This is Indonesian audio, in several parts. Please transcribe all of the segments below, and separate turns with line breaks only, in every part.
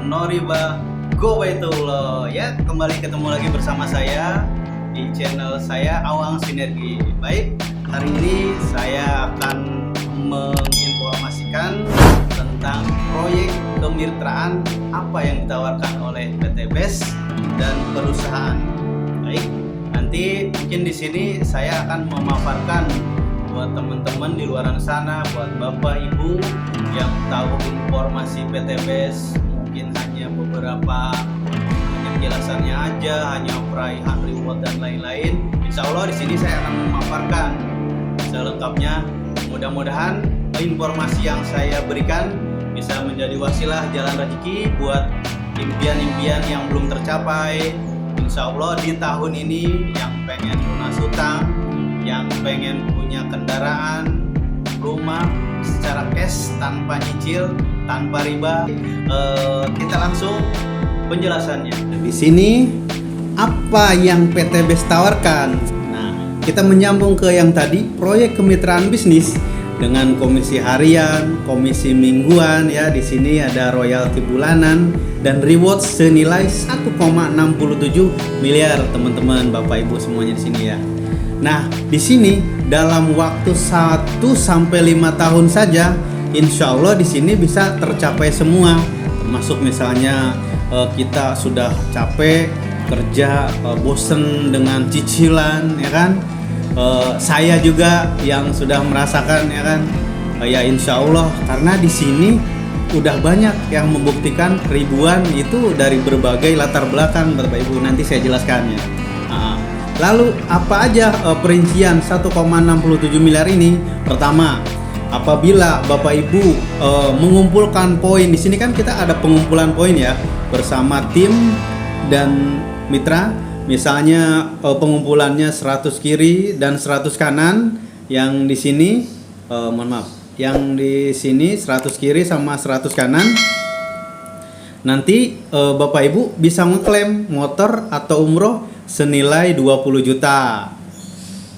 no riba, go baitullah. Ya, kembali ketemu lagi bersama saya di channel saya Awang Sinergi. Baik, hari ini saya akan menginformasikan tentang proyek kemitraan apa yang ditawarkan oleh PT BES dan perusahaan. Baik, nanti mungkin di sini saya akan memaparkan buat teman-teman di luar sana, buat bapak ibu yang tahu informasi PT BES mungkin hanya beberapa penjelasannya aja, hanya peraihan reward dan lain-lain. Insya Allah di sini saya akan memaparkan selengkapnya. Mudah-mudahan informasi yang saya berikan bisa menjadi wasilah jalan rezeki buat impian-impian yang belum tercapai. Insya Allah di tahun ini yang pengen lunas hutang, yang pengen punya kendaraan, rumah secara cash tanpa nyicil, tanpa riba, kita langsung penjelasannya. Di sini apa yang PT BES tawarkan? Nah, kita menyambung ke yang tadi, proyek kemitraan bisnis dengan komisi harian, komisi mingguan ya. Di sini ada royalti bulanan dan reward senilai 1,67 miliar teman-teman, Bapak Ibu semuanya di sini ya. Nah, di sini dalam waktu 1 sampai 5 tahun saja, insya Allah di sini bisa tercapai semua. Termasuk misalnya kita sudah capek kerja, bosen dengan cicilan, ya kan? Saya juga yang sudah merasakan, ya kan? Ya insya Allah, karena di sini udah banyak yang membuktikan ribuan itu dari berbagai latar belakang, Bapak Ibu. Nanti saya jelaskan ya. Lalu apa aja perincian 1,67 miliar ini? Pertama, apabila Bapak Ibu mengumpulkan poin, di sini kan kita ada pengumpulan poin ya bersama tim dan mitra. Misalnya pengumpulannya 100 kiri dan 100 kanan. Yang di sini mohon maaf, yang di sini 100 kiri sama 100 kanan. Nanti Bapak Ibu bisa ngeklaim motor atau umroh senilai 20 juta.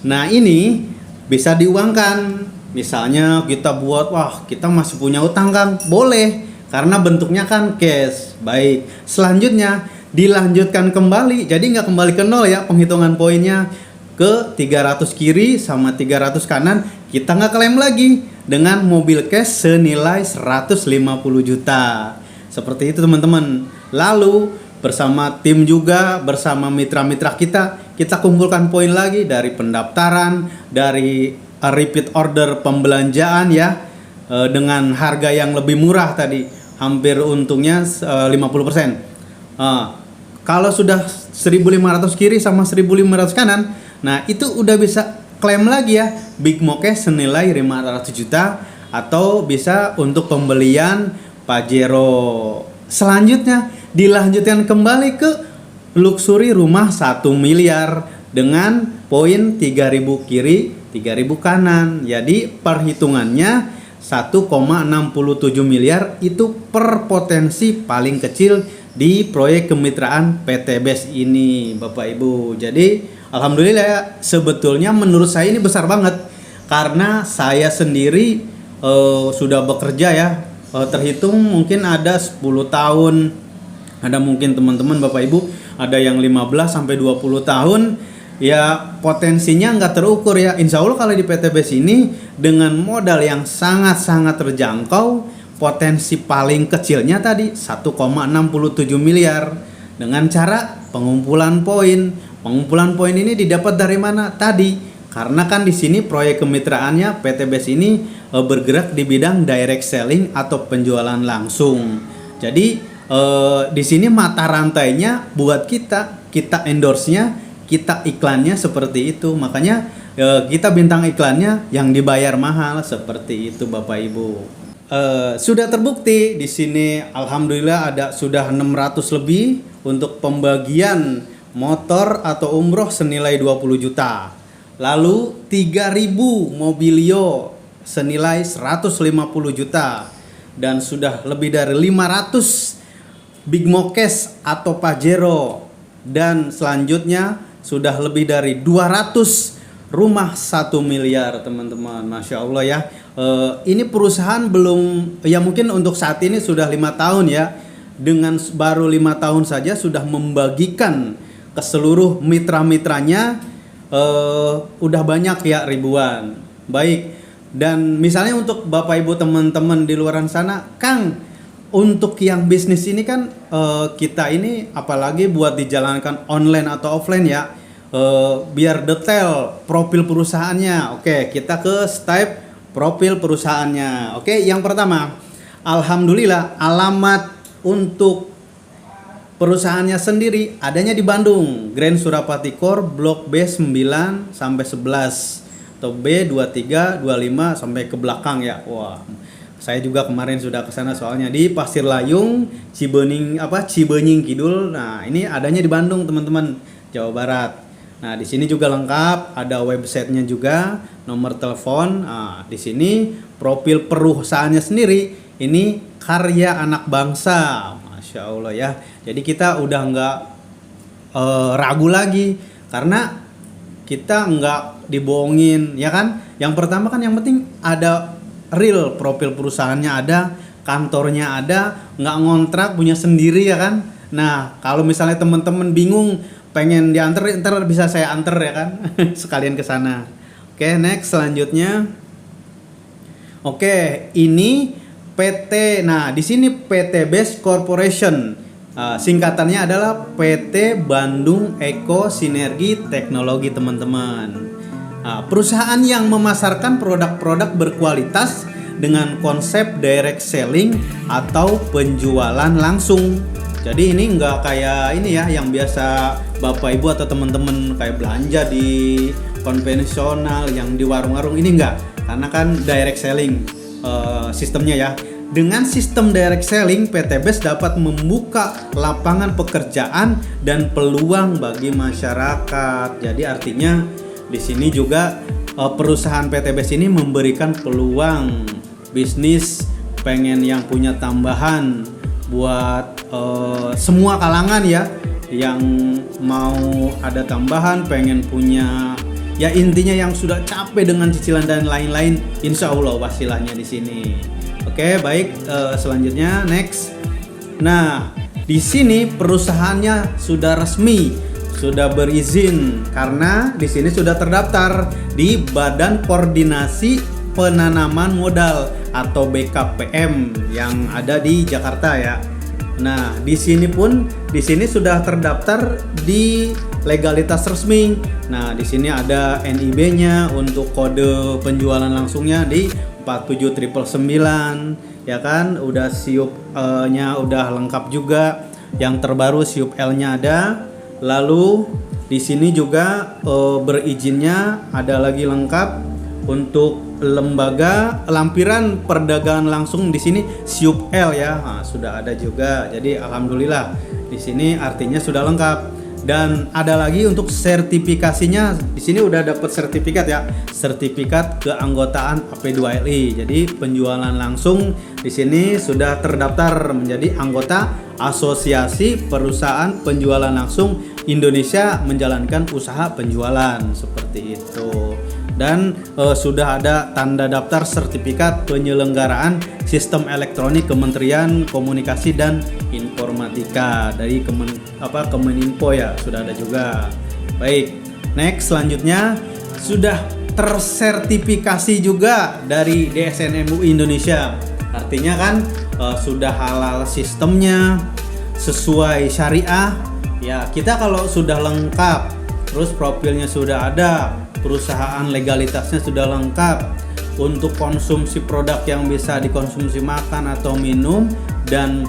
Nah, ini bisa diuangkan. Misalnya kita buat, wah kita masih punya utang Kang, boleh, karena bentuknya kan cash. Baik, selanjutnya dilanjutkan kembali, jadi nggak kembali ke nol ya penghitungan poinnya, ke 300 kiri sama 300 kanan. Kita nggak klaim lagi dengan mobil cash senilai 150 juta. Seperti itu teman-teman. Lalu bersama tim juga, bersama mitra-mitra kita kumpulkan poin lagi dari pendaftaran, dari repeat order pembelanjaan ya, dengan harga yang lebih murah tadi, hampir untungnya 50%. Kalau sudah 1.500 kiri sama 1.500 kanan, nah itu udah bisa klaim lagi ya, Big Moke senilai 500 juta, atau bisa untuk pembelian Pajero. Selanjutnya dilanjutkan kembali ke luxury rumah 1 miliar dengan poin 3.000 kiri, 3.000 kanan. Jadi perhitungannya 1,67 miliar itu per potensi paling kecil di proyek kemitraan PT BES ini, Bapak Ibu. Jadi alhamdulillah ya, sebetulnya menurut saya ini besar banget, karena saya sendiri sudah bekerja ya, terhitung mungkin ada 10 tahun, ada mungkin teman-teman Bapak Ibu ada yang 15 sampai 20 tahun ya, potensinya nggak terukur ya. Insya Allah kalau di PT BES ini dengan modal yang sangat-sangat terjangkau, potensi paling kecilnya tadi 1,67 miliar dengan cara pengumpulan poin. Pengumpulan poin ini didapat dari mana tadi? Karena kan di sini proyek kemitraannya PT BES ini bergerak di bidang direct selling atau penjualan langsung. Jadi di sini mata rantainya buat kita endorse-nya, kita iklannya seperti itu. Makanya kita bintang iklannya yang dibayar mahal seperti itu, Bapak Ibu. Sudah terbukti di sini alhamdulillah ada sudah 600 lebih untuk pembagian motor atau umroh senilai 20 juta. Lalu 3.000 mobilio senilai 150 juta, dan sudah lebih dari 500 Big Mokes atau Pajero, dan selanjutnya sudah lebih dari 200 rumah 1 miliar teman-teman. Masya Allah ya. Ini perusahaan belum, ya mungkin untuk saat ini sudah 5 tahun ya, dengan baru 5 tahun saja sudah membagikan ke seluruh mitra-mitranya, udah banyak ya, ribuan. Baik, dan misalnya untuk Bapak Ibu teman-teman di luar sana, Kang, untuk yang bisnis ini kan kita ini apalagi buat dijalankan online atau offline ya, biar detail profil perusahaannya. Oke, kita ke step profil perusahaannya. Oke, yang pertama, alhamdulillah alamat untuk perusahaannya sendiri adanya di Bandung, Grand Surapati Core, Blok B 9 sampai 11 atau B 23, 25 sampai ke belakang ya. Wah, saya juga kemarin sudah ke sana soalnya di Pasir Layung, Cibenying Kidul. Nah, ini adanya di Bandung, teman-teman, Jawa Barat. Nah, di sini juga lengkap, ada websitenya juga, nomor telepon. Nah, di sini profil perusahaannya sendiri, ini karya anak bangsa, Masya Allah ya. Jadi kita udah nggak ragu lagi, karena kita nggak dibohongin ya kan. Yang pertama kan yang penting ada real profil perusahaannya, ada kantornya, ada nggak ngontrak, punya sendiri ya kan. Nah, kalau misalnya teman-teman bingung pengen diantar, ntar bisa saya antar ya kan. Sekalian ke sana. Oke, next selanjutnya. Oke, ini PT. Nah, di sini PT Best Corporation. Singkatannya adalah PT Bandung Eko Sinergi Teknologi, teman-teman. Perusahaan yang memasarkan produk-produk berkualitas dengan konsep direct selling atau penjualan langsung. Jadi ini enggak kayak ini ya, yang biasa Bapak Ibu atau teman-teman kayak belanja di konvensional yang di warung-warung. Ini enggak, karena kan direct selling sistemnya ya. Dengan sistem direct selling, PT Best dapat membuka lapangan pekerjaan dan peluang bagi masyarakat. Jadi artinya di sini juga perusahaan PT Best ini memberikan peluang bisnis, pengen yang punya tambahan buat semua kalangan ya, yang mau ada tambahan, pengen punya ya, intinya yang sudah capek dengan cicilan dan lain-lain, insya Allah wasilahnya di sini. Oke, baik, selanjutnya next. Nah, di sini perusahaannya sudah resmi, sudah berizin, karena di sini sudah terdaftar di Badan Koordinasi Penanaman Modal atau BKPM yang ada di Jakarta ya. Nah, di sini sudah terdaftar di legalitas resmi. Nah, di sini ada NIB-nya untuk kode penjualan langsungnya di 47999 ya kan. Udah SIUP-nya udah lengkap juga. Yang terbaru SIUP L-nya ada. Lalu di sini juga berizinnya ada lagi lengkap. Untuk lembaga lampiran perdagangan langsung di sini SIUP L ya. Nah, sudah ada juga. Jadi alhamdulillah di sini artinya sudah lengkap. Dan ada lagi untuk sertifikasinya, di sini udah dapat sertifikat ya, sertifikat keanggotaan AP2LI. Jadi penjualan langsung di sini sudah terdaftar menjadi anggota Asosiasi Perusahaan Penjualan Langsung Indonesia menjalankan usaha penjualan, seperti itu. Dan sudah ada tanda daftar sertifikat penyelenggaraan sistem elektronik Kementerian Komunikasi dan Informatika dari Kemeninfo ya, sudah ada juga. Baik, next selanjutnya sudah tersertifikasi juga dari DSN MUI Indonesia. Artinya kan sudah halal sistemnya, sesuai syariah. Ya, kita kalau sudah lengkap, terus profilnya sudah ada, perusahaan legalitasnya sudah lengkap untuk konsumsi produk yang bisa dikonsumsi makan atau minum, dan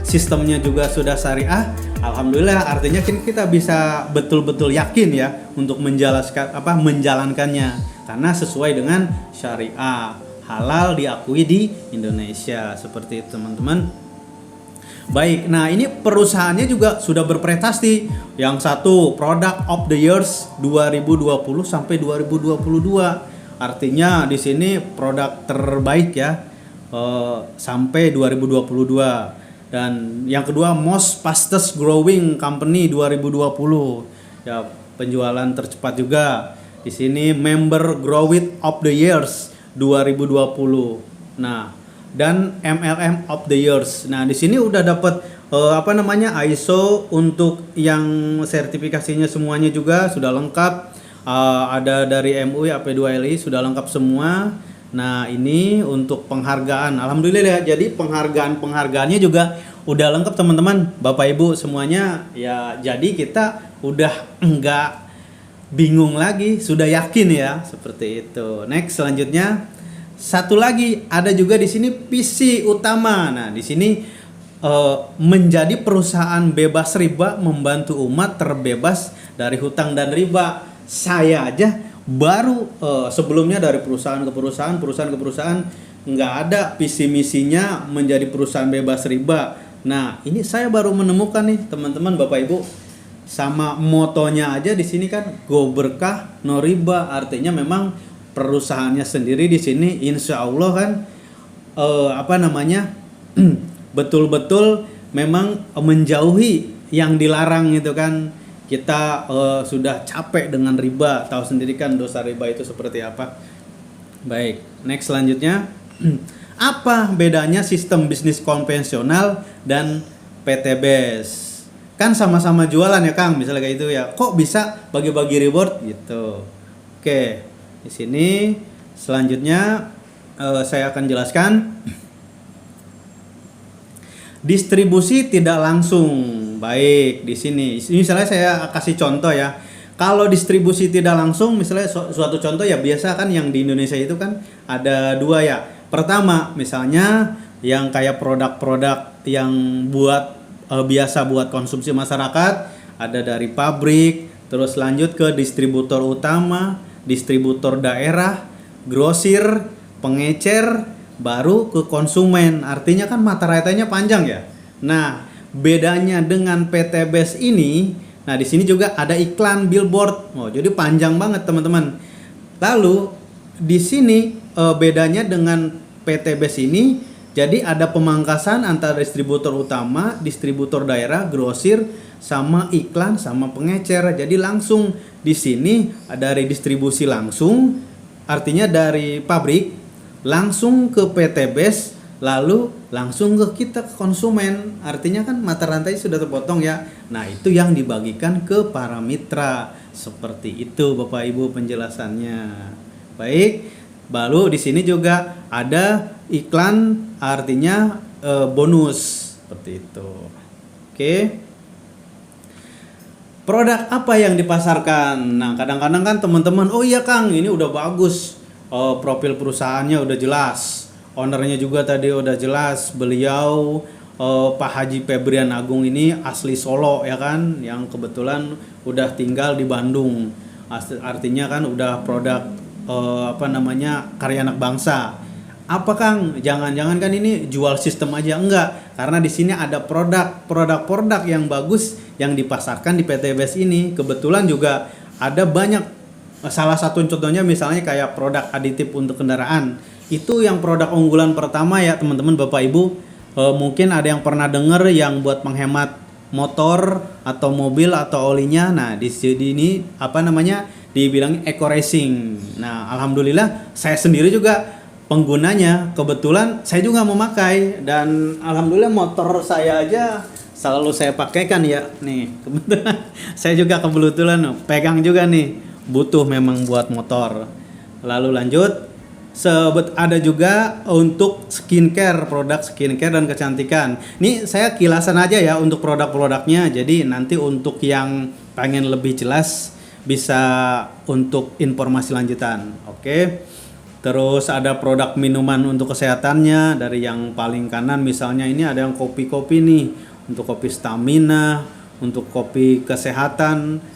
sistemnya juga sudah syariah. Alhamdulillah, artinya kita bisa betul-betul yakin ya untuk menjalankannya karena sesuai dengan syariah, halal, diakui di Indonesia, seperti itu teman-teman. Baik, nah ini perusahaannya juga sudah berprestasi. Yang satu Product of the Years 2020 sampai 2022. Artinya di sini produk terbaik ya sampai 2022. Dan yang kedua Most Fastest Growing Company 2020. Ya, penjualan tercepat juga. Di sini Member Growth of the Years 2020. Nah, dan MLM of the years. Nah, di sini udah dapat ISO untuk yang sertifikasinya semuanya juga sudah lengkap. Ada dari MUI AP2LI sudah lengkap semua. Nah, ini untuk penghargaan. Alhamdulillah, jadi penghargaannya juga udah lengkap teman-teman, Bapak Ibu semuanya ya. Jadi kita udah enggak bingung lagi, sudah yakin ya, seperti itu. Next, selanjutnya satu lagi ada juga di sini visi utama. Nah, di sini menjadi perusahaan bebas riba, membantu umat terbebas dari hutang dan riba. Saya aja baru sebelumnya dari perusahaan ke perusahaan nggak ada visi misinya menjadi perusahaan bebas riba. Nah, ini saya baru menemukan nih teman-teman, Bapak Ibu, sama motonya aja di sini kan go berkah no riba, artinya memang perusahaannya sendiri di sini insya Allah kan betul-betul memang menjauhi yang dilarang gitu kan. Kita sudah capek dengan riba, tahu sendiri kan dosa riba itu seperti apa. Baik, next selanjutnya. Apa bedanya sistem bisnis konvensional dan PTBS? Kan sama-sama jualan ya Kang, misalnya kayak itu ya. Kok bisa bagi-bagi reward gitu? Oke, di sini selanjutnya saya akan jelaskan. Distribusi tidak langsung. Baik, di sini misalnya saya kasih contoh ya. Kalau distribusi tidak langsung, misalnya suatu contoh ya, biasa kan yang di Indonesia itu kan ada dua ya. Pertama, misalnya yang kayak produk-produk yang biasa buat konsumsi masyarakat, ada dari pabrik, terus lanjut ke distributor utama, distributor daerah, grosir, pengecer, baru ke konsumen. Artinya kan mata rantainya panjang ya. Nah, bedanya dengan PTBS ini, nah di sini juga ada iklan billboard. Oh, jadi panjang banget teman-teman. Lalu di sini bedanya dengan PTBS ini, jadi ada pemangkasan antara distributor utama, distributor daerah, grosir, sama iklan, sama pengecer. Jadi langsung di sini dari distribusi langsung, artinya dari pabrik langsung ke PTBS, lalu langsung ke kita, ke konsumen. Artinya kan mata rantai sudah terpotong ya. Nah, itu yang dibagikan ke para mitra. Seperti itu Bapak Ibu penjelasannya. Baik, lalu di sini juga ada iklan, artinya bonus seperti itu. Oke. Produk apa yang dipasarkan? Nah, kadang-kadang kan teman-teman, oh iya Kang, ini udah bagus. Profil perusahaannya udah jelas. Ownernya juga tadi udah jelas, beliau Pak Haji Febrian Agung ini asli Solo ya kan, yang kebetulan udah tinggal di Bandung. Artinya kan udah produk karya anak bangsa. Apa Kang? Jangan-jangan kan ini jual sistem aja? Enggak, karena di sini ada produk yang bagus yang dipasarkan di PTBS ini. Kebetulan juga ada banyak. Salah satu contohnya misalnya kayak produk aditif untuk kendaraan. Itu yang produk unggulan pertama ya teman-teman, Bapak Ibu. Mungkin ada yang pernah dengar yang buat menghemat motor atau mobil atau olinya. Nah, di sini dibilang Eco Racing. Nah, alhamdulillah saya sendiri juga penggunanya. Kebetulan saya juga memakai, dan alhamdulillah motor saya aja selalu saya pakaikan ya. Nih, kebetulan saya juga kebetulan pegang juga nih. Butuh memang buat motor. Lalu lanjut, ada juga untuk skincare, produk skincare dan kecantikan. Ini saya kilasan aja ya untuk produk-produknya. Jadi nanti untuk yang pengen lebih jelas bisa untuk informasi lanjutan. Oke. Terus ada produk minuman untuk kesehatannya. Dari yang paling kanan misalnya ini ada yang kopi-kopi nih, untuk kopi stamina, untuk kopi kesehatan.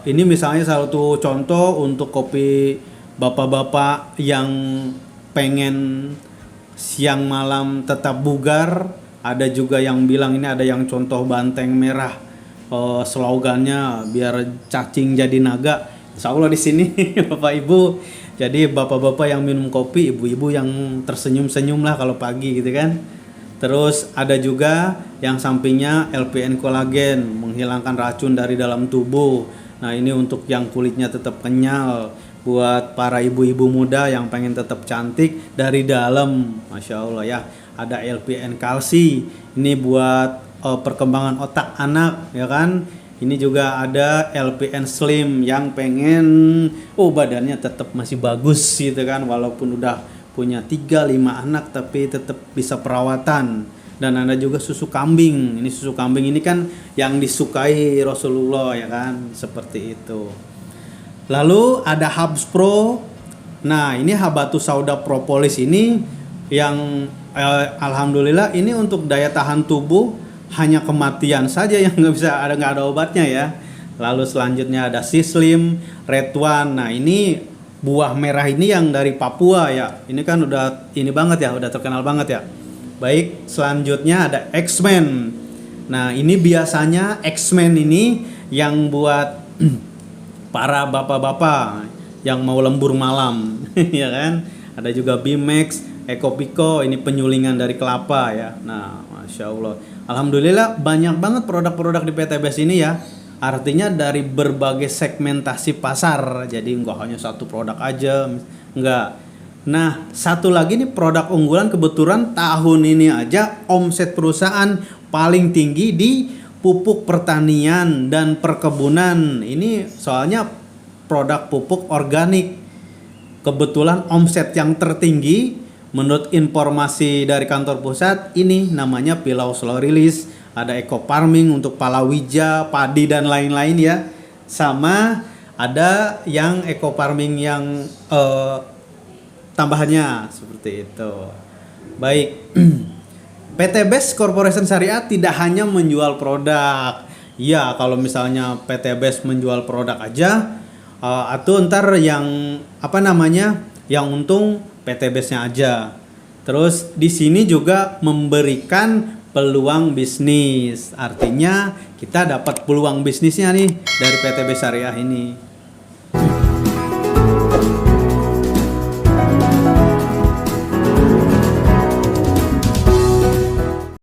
Ini misalnya salah satu contoh untuk kopi bapak-bapak yang pengen siang malam tetap bugar. Ada juga yang bilang ini ada yang contoh banteng merah, slogannya biar cacing jadi naga. Insya Allah di sini Bapak Ibu. Jadi bapak-bapak yang minum kopi, ibu-ibu yang tersenyum-senyum lah kalau pagi gitu kan. Terus ada juga yang sampingnya LPN kolagen, menghilangkan racun dari dalam tubuh. Nah, ini untuk yang kulitnya tetap kenyal. buat para ibu-ibu muda yang pengen tetap cantik dari dalam, masya Allah ya. Ada LPN kalsi, ini buat perkembangan otak anak, ya kan. Ini juga ada LPN slim yang pengen badannya tetap masih bagus gitu kan, walaupun udah punya 3-5 anak tapi tetap bisa perawatan. Dan ada juga susu kambing. Ini susu kambing ini kan yang disukai Rasulullah, ya kan, seperti itu. Lalu ada Hubs Pro. Nah, ini Habatus Sauda Propolis ini yang alhamdulillah ini untuk daya tahan tubuh, hanya kematian saja yang nggak ada obatnya ya. Lalu selanjutnya ada Sislim, Red One. Nah, ini buah merah ini yang dari Papua ya. Ini kan udah ini banget ya, udah terkenal banget ya. Baik, selanjutnya ada X-Men. Nah, ini biasanya X-Men ini yang buat para bapak-bapak yang mau lembur malam, ya kan? Ada juga Bimax, Ecopiko, ini penyulingan dari kelapa ya. Nah, masya Allah, alhamdulillah banyak banget produk-produk di PTBS ini ya. Artinya dari berbagai segmentasi pasar, jadi nggak hanya satu produk aja, nggak. Nah, satu lagi nih produk unggulan, kebetulan tahun ini aja omset perusahaan paling tinggi di pupuk pertanian dan perkebunan. Ini soalnya produk pupuk organik. Kebetulan omset yang tertinggi menurut informasi dari kantor pusat ini namanya Pilau Slow Release. Ada eco farming untuk palawija, padi dan lain-lain ya. Sama ada yang eco farming yang tambahannya seperti itu. Baik. PTBS Corporation Syariah tidak hanya menjual produk. Ya, kalau misalnya PTBS menjual produk aja, atau ntar yang yang untung PTBS-nya aja. Terus di sini juga memberikan peluang bisnis. Artinya kita dapat peluang bisnisnya nih dari PTBS Syariah ini.